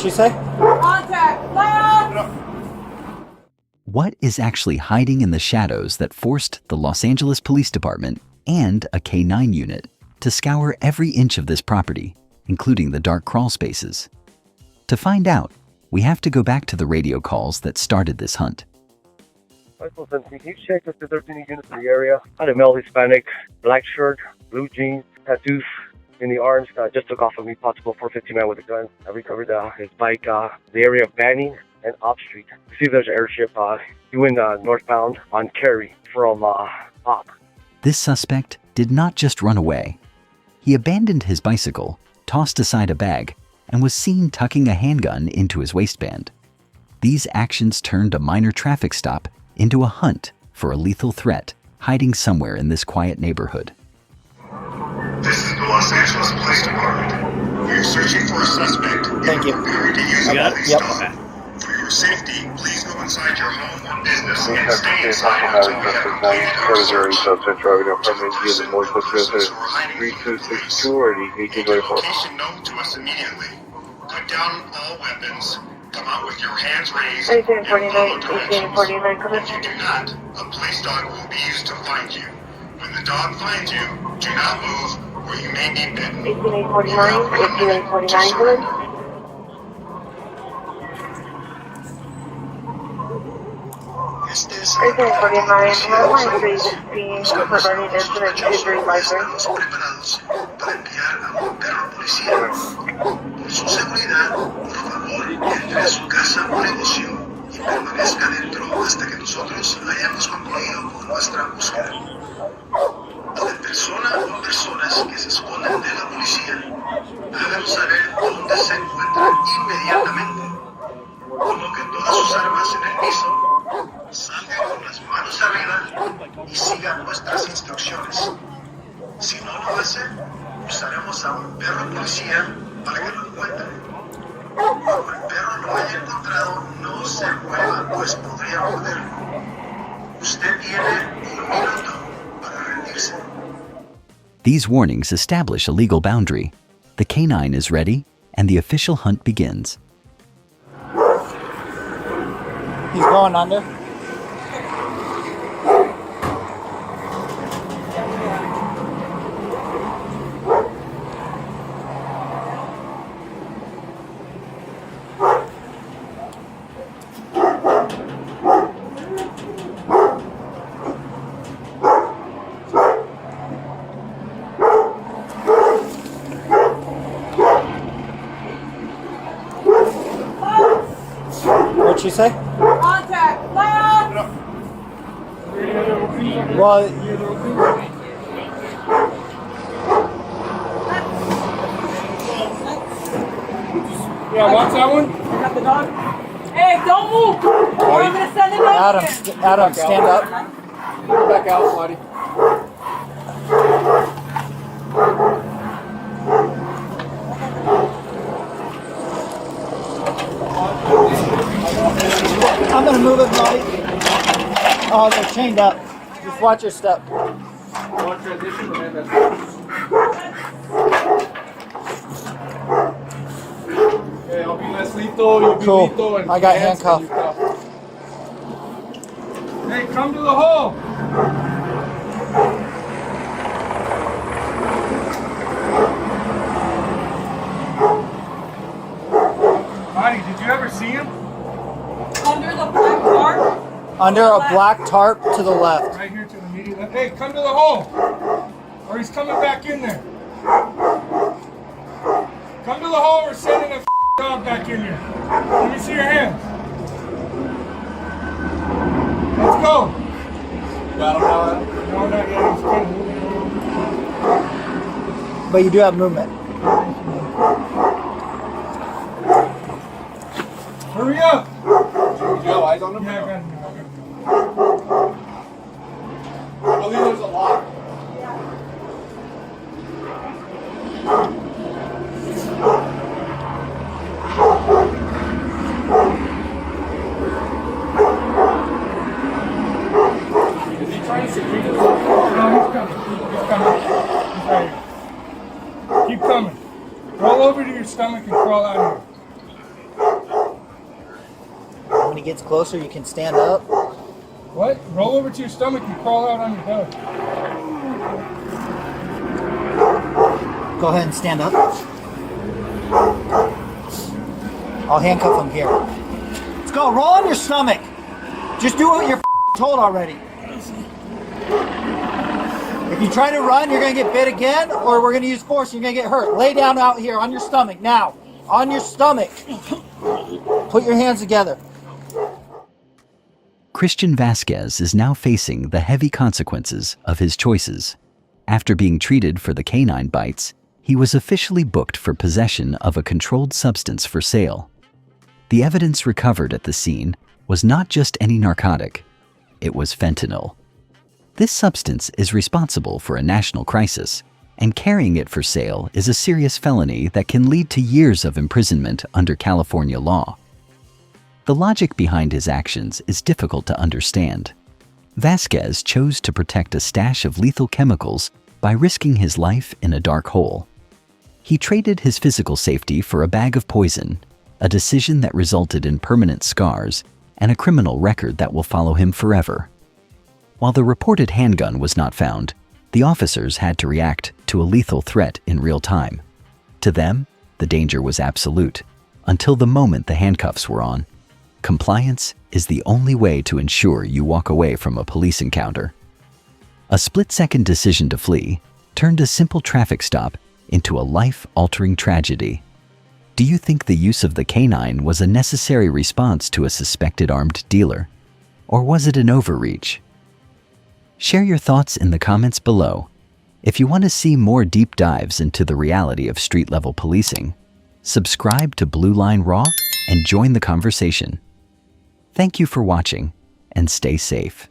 she say? Contact! Loud! What is actually hiding in the shadows that forced the Los Angeles Police Department and a K-9 unit to scour every inch of this property, including the dark crawl spaces? To find out, we have to go back to the radio calls that started this hunt. Can you check if there's any units in the area? I had a male Hispanic, black shirt, blue jeans, tattoos in the arms. Just took off of me, possible 459 with a gun. I recovered his bike, the area of Banning and Op Street. See if there's an airship. He went northbound on Cary from Op. This suspect did not just run away. He abandoned his bicycle, tossed aside a bag, and was seen tucking a handgun into his waistband. These actions turned a minor traffic stop into a hunt for a lethal threat hiding somewhere in this quiet neighborhood. This is the Los Angeles Police Department. We are searching for a suspect. Thank you. Prepared to use a Yep. police dog. For your safety, please go inside your home or business and stay inside until we have completed our search. Persons who are hiding from the police. Make your location known to us immediately. Put down all weapons. Come out with your hands raised and follow directions. If you do not, a police dog will be used to find you. When the dog finds you, do not move or you may be bitten. 18849, Este es 189, no one street is being provided incident history library. Estamos preparados para enviar a un perro policía. Por su seguridad, por favor, entre a su casa o negocio y permanezca dentro hasta que nosotros hayamos concluido con nuestra búsqueda. A la persona o personas que se esconden de la policía, háganos saber dónde se encuentran inmediatamente. Coloquen todas sus armas en el piso, salgan con las manos arriba y sigan nuestras instrucciones. Si no lo hacen, usaremos a un perro policía para que lo encuentren. Como el perro lo haya encontrado, no se mueva, pues podría morderlo. Usted tiene 1 minuto para rendirse. These warnings establish a legal boundary. The K-9 is ready, and the official hunt begins. He's going under. What'd she say? Contact! Loud! Well, Yeah, watch that one. You got the dog? Hey, don't move! Or I'm gonna send it out again. Adam, stand up. Get back out, buddy. I'm gonna move it, buddy. Oh, they're chained up. Just watch your step. Watch transition, man. That's okay, I'll be less lethal, you'll be Cool. lethal. And I got hands handcuffed. Hey, come to the hole. Bonnie, did you ever see him? Under the black car. Under a black tarp to the left. Right here to the immediate left. Hey, come to the hole. Or he's coming back in there. Come to the hole, we're sending a dog back in here. Let me see your hands. Let's go. Got him now? No, not yet. He's still moving. But you do have movement. Hurry up. You have eyes on him? Yeah, I got him. I believe there's a lot. Is he trying to secrete himself? No, he's coming. He's coming. He's right here. Keep coming. Roll over to your stomach and crawl out of here. gets closer, you can stand up. What? Roll over to your stomach and crawl out on your belly. Go ahead and stand up. I'll handcuff him here. Let's go. Roll on your stomach. Just do what you're told already. If you try to run, you're going to get bit again, or we're going to use force, you're going to get hurt. Lay down out here on your stomach now. On your stomach. Put your hands together. Christian Vasquez is now facing the heavy consequences of his choices. After being treated for the canine bites, he was officially booked for possession of a controlled substance for sale. The evidence recovered at the scene was not just any narcotic, it was fentanyl. This substance is responsible for a national crisis, and carrying it for sale is a serious felony that can lead to years of imprisonment under California law. The logic behind his actions is difficult to understand. Vasquez chose to protect a stash of lethal chemicals by risking his life in a dark hole. He traded his physical safety for a bag of poison, a decision that resulted in permanent scars and a criminal record that will follow him forever. While the reported handgun was not found, the officers had to react to a lethal threat in real time. To them, the danger was absolute, until the moment the handcuffs were on. Compliance is the only way to ensure you walk away from a police encounter. A split-second decision to flee turned a simple traffic stop into a life-altering tragedy. Do you think the use of the canine was a necessary response to a suspected armed dealer? Or was it an overreach? Share your thoughts in the comments below. If you want to see more deep dives into the reality of street-level policing, subscribe to Blue Line Raw and join the conversation. Thank you for watching, and stay safe.